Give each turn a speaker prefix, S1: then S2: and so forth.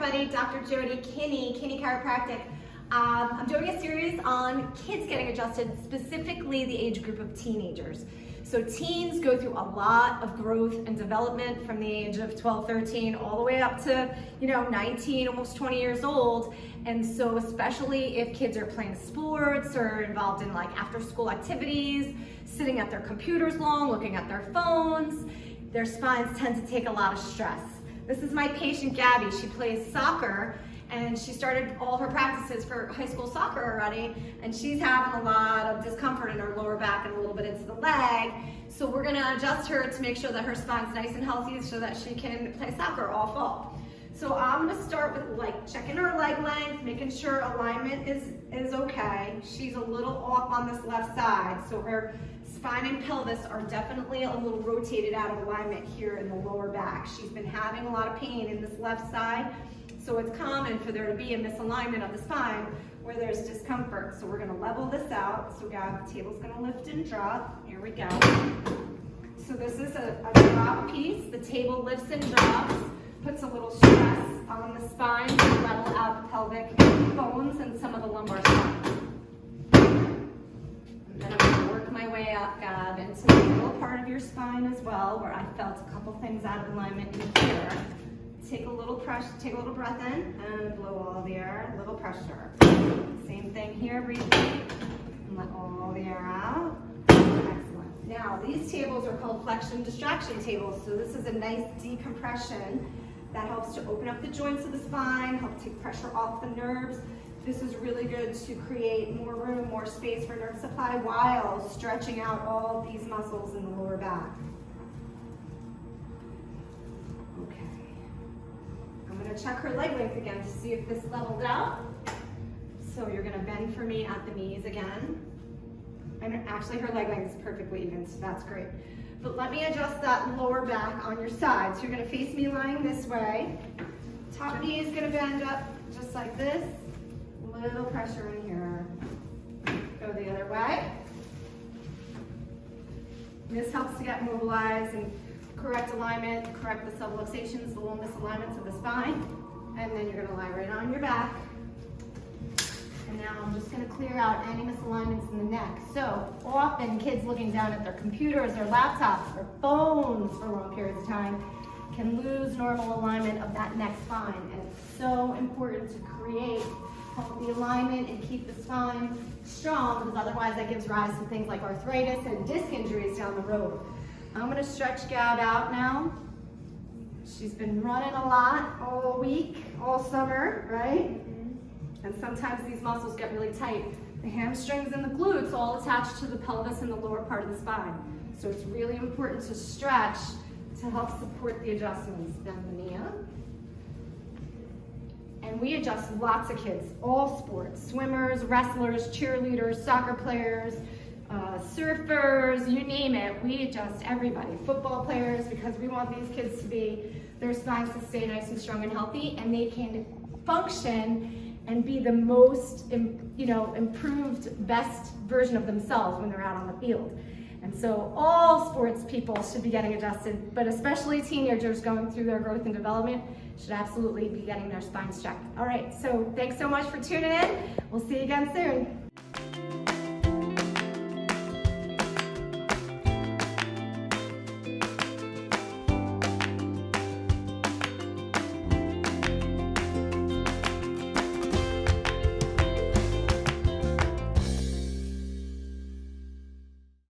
S1: everybody, Dr. Jody Kinney, Kinney Chiropractic. I'm doing a series on kids getting adjusted, specifically the age group of teenagers. So teens go through a lot of growth and development from the age of 12, 13, all the way up to, 19, almost 20 years old. And so especially if kids are playing sports or involved in like after school activities, sitting at their computers long, looking at their phones, their spines tend to take a lot of stress. This is my patient Gabby. She plays soccer and she started all her practices for high school soccer already, and she's having a lot of discomfort in her lower back and a little bit into the leg. So we're gonna adjust her to make sure that her spine's nice and healthy so that she can play soccer all fall. So I'm gonna start with like checking her leg length, making sure alignment is okay. She's a little off on this left side, so her spine and pelvis are definitely a little rotated out of alignment here in the lower back. She's been having a lot of pain in this left side, so it's common for there to be a misalignment of the spine where there's discomfort. So we're gonna level this out. So the table's gonna lift and drop. Here we go. So this is a drop piece. The table lifts and drops, puts a little stress on the spine to level out the pelvic bones and some of the lumbar spine. And then I'm gonna work my way up, Gab, into the middle part of your spine as well, where I felt a couple things out of alignment in here. Take a little breath in and blow all the air, a little pressure. Same thing here, breathe in and let all the air out. Excellent. Now, these tables are called flexion distraction tables. So this is a nice decompression that helps to open up the joints of the spine, help take pressure off the nerves. This is really good to create more room, more space for nerve supply while stretching out all these muscles in the lower back. Okay. I'm going to check her leg length again to see if this leveled out. So you're going to bend for me at the knees again. And actually her leg length is perfectly even, so that's great. But let me adjust that lower back on your side. So you're going to face me lying this way. Top knee is going to bend up just like this. A little pressure in here. Go the other way. This helps to get mobilized and correct alignment, correct the subluxations, the little misalignments of the spine. And then you're gonna lie right on your back. And now I'm just gonna clear out any misalignments in the neck. So often kids looking down at their computers, their laptops, their phones for long periods of time can lose normal alignment of that neck spine. And it's so important to create healthy alignment and keep the spine strong, because otherwise that gives rise to things like arthritis and disc injuries down the road. I'm gonna stretch Gab out now. She's been running a lot all week, all summer, right? And sometimes these muscles get really tight. The hamstrings and the glutes all attached to the pelvis and the lower part of the spine. So it's really important to stretch to help support the adjustments. Bend the knee up. And we adjust lots of kids, all sports, swimmers, wrestlers, cheerleaders, soccer players, surfers, you name it. We adjust everybody, football players, because we want these kids to be, their spines to stay nice and strong and healthy, and they can function and be the most, improved, best version of themselves when they're out on the field. And so all sports people should be getting adjusted, but especially teenagers going through their growth and development should absolutely be getting their spines checked. All right, so thanks so much for tuning in. We'll see you again soon.